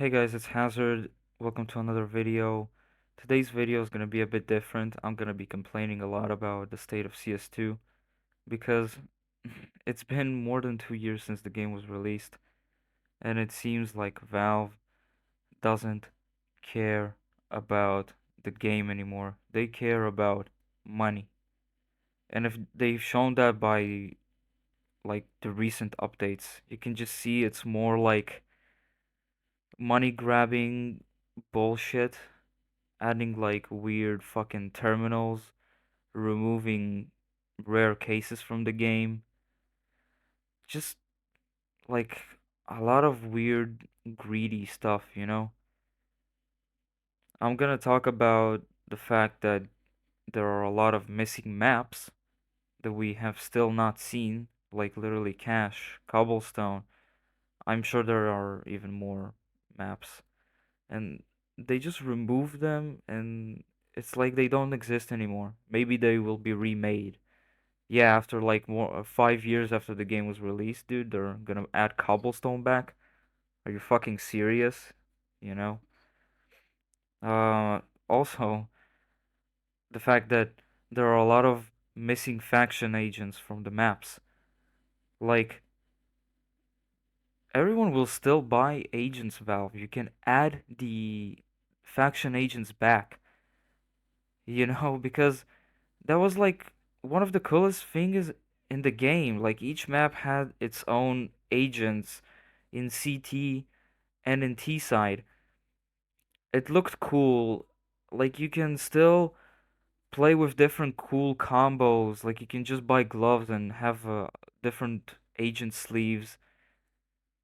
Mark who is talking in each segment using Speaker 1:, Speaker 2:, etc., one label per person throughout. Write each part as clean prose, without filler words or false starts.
Speaker 1: Hey guys, it's Hazard. Welcome to another video. Today's video is going to be a bit different. I'm going to be complaining a lot about the state of CS2 because it's been more than 2 years since the game was released, and it seems like Valve doesn't care about the game anymore. They care about money. And if they've shown that by like the recent updates, you can just see it's more like money grabbing bullshit, adding like weird fucking terminals, removing rare cases from the game. Just like a lot of weird, greedy stuff. I'm gonna talk about the fact that there are a lot of missing maps that we have still not seen, like literally Cache, Cobblestone. I'm sure there are even more maps. And they just remove them and it's like they don't exist anymore. Maybe they will be remade. Yeah, after like 5 years after the game was released, dude, they're gonna add Cobblestone back. Are you fucking serious? You know? Uh, Also, the fact that there are a lot of missing faction agents from the maps. Like, everyone will still buy agents, Valve. You can add the faction agents back, because that was like one of the coolest things in the game. Like each map had its own agents in CT and in T side. It looked cool. Like you can still play with different cool combos. Like you can just buy gloves and have different agent sleeves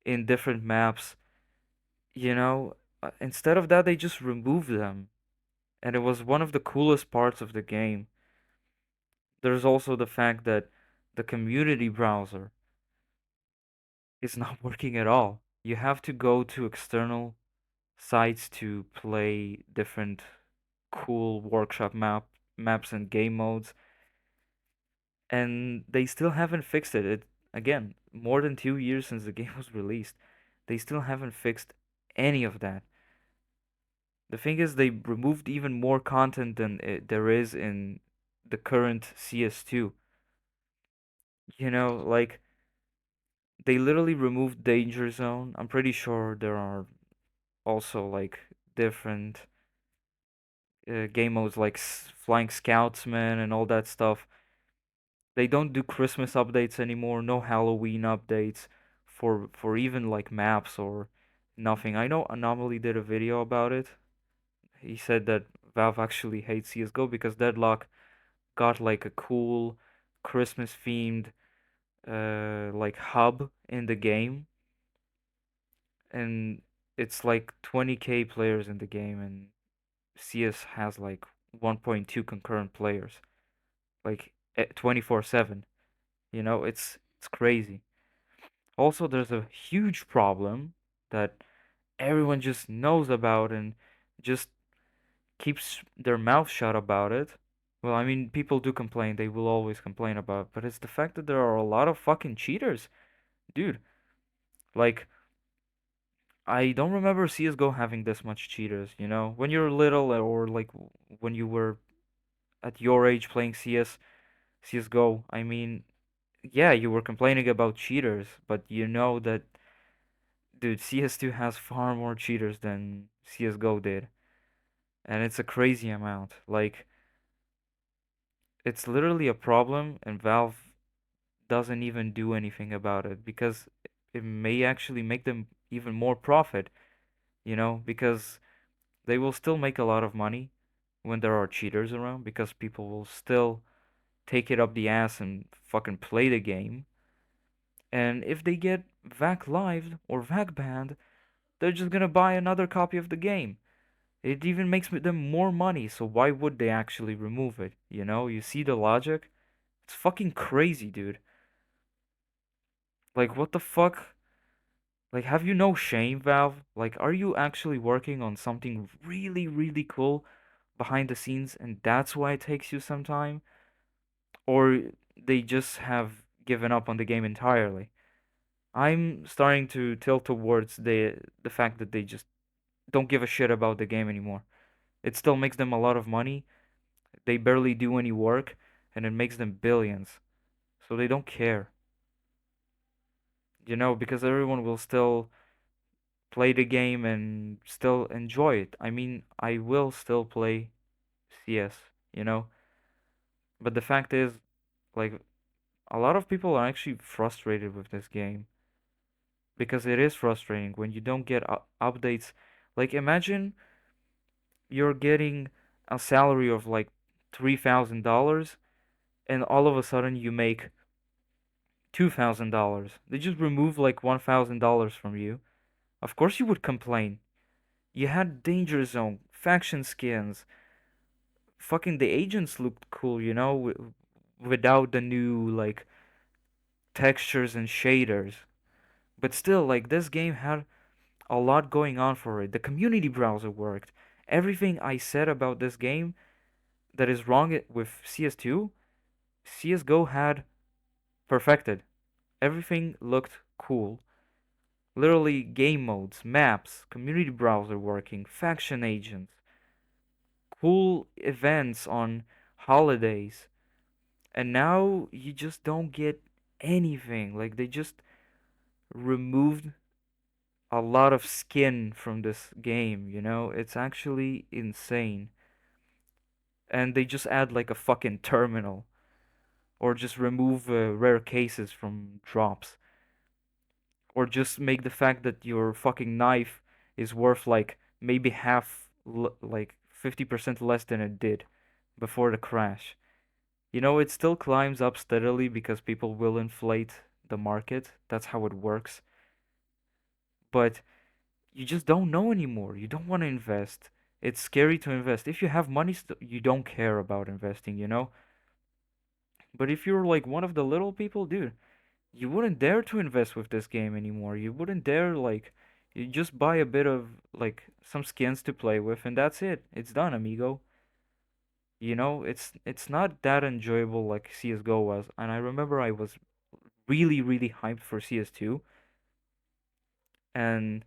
Speaker 1: in different maps. Instead of that, they just removed them, and it was one of the coolest parts of the game. There's also the fact that the community browser is not working at all. You have to go to external sites to play different cool workshop maps and game modes, and they still haven't fixed it. It again, more than 2 years since the game was released. They still haven't fixed any of that. The thing is, they removed even more content than there is in the current CS2. Like they literally removed Danger Zone. I'm pretty sure there are also like different game modes like Flying Scoutsman and all that stuff. They don't do Christmas updates anymore, no Halloween updates for even like maps or nothing. I know Anomaly did a video about it. He said that Valve actually hates CS:GO because Deadlock got like a cool Christmas themed like hub in the game, and it's like 20k players in the game, and CS has like 1.2 concurrent players, like 24/7. It's crazy. Also, there's a huge problem that everyone just knows about and just keeps their mouth shut about it. Well, I mean, people do complain, they will always complain about it, but it's the fact that there are a lot of fucking cheaters. Dude, like, I don't remember CSGO having this much cheaters. When you're little or like when you were at your age playing CSGO, I mean, yeah, you were complaining about cheaters, but you know that, dude, CS2 has far more cheaters than CSGO did, and it's a crazy amount. Like, it's literally a problem, and Valve doesn't even do anything about it because it may actually make them even more profit, because they will still make a lot of money when there are cheaters around because people will still take it up the ass and fucking play the game. And if they get VAC live or VAC banned, they're just gonna buy another copy of the game. It even makes them more money, so why would they actually remove it? You see the logic? It's fucking crazy, dude. Like, what the fuck? Like, have you no shame, Valve? Like, are you actually working on something really, really cool behind the scenes and that's why it takes you some time? Or they just have given up on the game entirely? I'm starting to tilt towards the fact that they just don't give a shit about the game anymore. It still makes them a lot of money. They barely do any work, and it makes them billions. So they don't care, because everyone will still play the game and still enjoy it. I mean, I will still play CS, you know? But the fact is, like, a lot of people are actually frustrated with this game because it is frustrating when you don't get updates. Like, imagine you're getting a salary of like $3,000 and all of a sudden you make $2,000. They just remove like $1,000 from you. Of course you would complain. You had Danger Zone, faction skins. Fucking the agents looked cool, without the new like textures and shaders. But still, like this game had a lot going on for it. The community browser worked. Everything I said about this game that is wrong with CS2, CS:GO had perfected. Everything looked cool. Literally game modes, maps, community browser working, faction agents, cool events on holidays. And now you just don't get anything. Like they just removed a lot of skin from this game. It's actually insane. And they just add like a fucking terminal or just remove rare cases from drops or just make the fact that your fucking knife is worth like maybe half like 50% less than it did before the crash. It still climbs up steadily because people will inflate the market. That's how it works. But you just don't know anymore. You don't want to invest. It's scary to invest. If you have money, you don't care about investing. But if you're like one of the little people, dude, you wouldn't dare to invest with this game anymore. You wouldn't dare like you just buy a bit of like some skins to play with and that's it. It's done, amigo. It's not that enjoyable like CS:GO was. And I remember I was really really hyped for CS2 and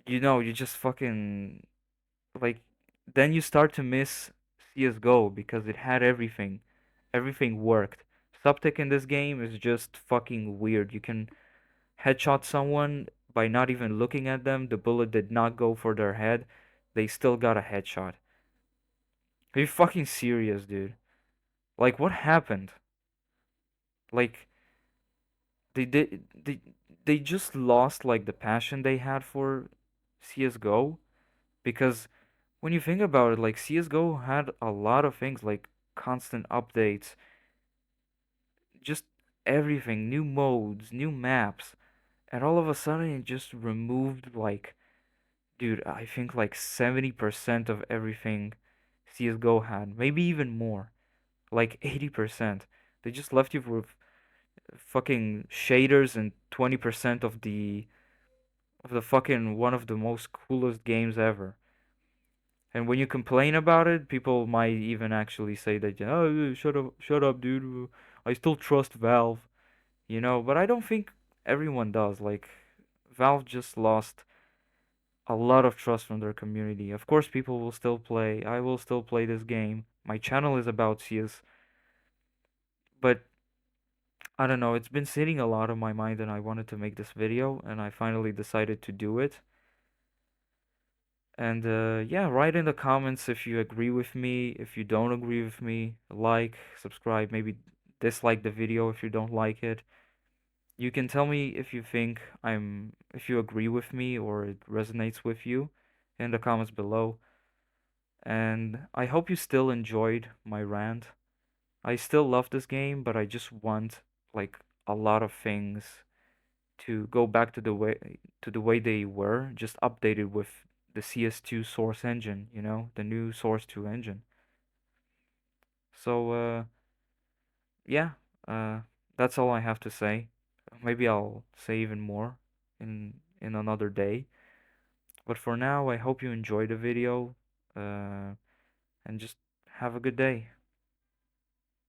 Speaker 1: you just fucking like then you start to miss CS:GO because it had everything. Everything worked. Subtech in this game is just fucking weird. You can headshot someone by not even looking at them. The bullet did not go for their head. They still got a headshot. Are you fucking serious, dude? Like what happened? Like they just lost like the passion they had for CS:GO because when you think about it, like CS:GO had a lot of things like constant updates, just everything, new modes, new maps, and all of a sudden it just removed like, dude, I think like 70% of everything CS:GO had, maybe even more, like 80%. They just left you with fucking shaders and 20% of the fucking one of the most coolest games ever. And when you complain about it, people might even actually say that, oh, shut up, dude. I still trust Valve, but I don't think everyone does. Like, Valve just lost a lot of trust from their community. Of course, people will still play. I will still play this game. My channel is about CS, but I don't know. It's been sitting a lot on my mind, and I wanted to make this video, and I finally decided to do it. And yeah, write in the comments if you agree with me, if you don't agree with me, like, subscribe, maybe dislike the video if you don't like it. You can tell me if you agree with me or it resonates with you in the comments below. And I hope you still enjoyed my rant. I still love this game, but I just want like a lot of things to go back to the way they were, just updated with the CS2 source engine, the new source 2 engine. So yeah, uh that's all I have to say. Maybe I'll say even more in another day. But for now, I hope you enjoyed the video, and just have a good day.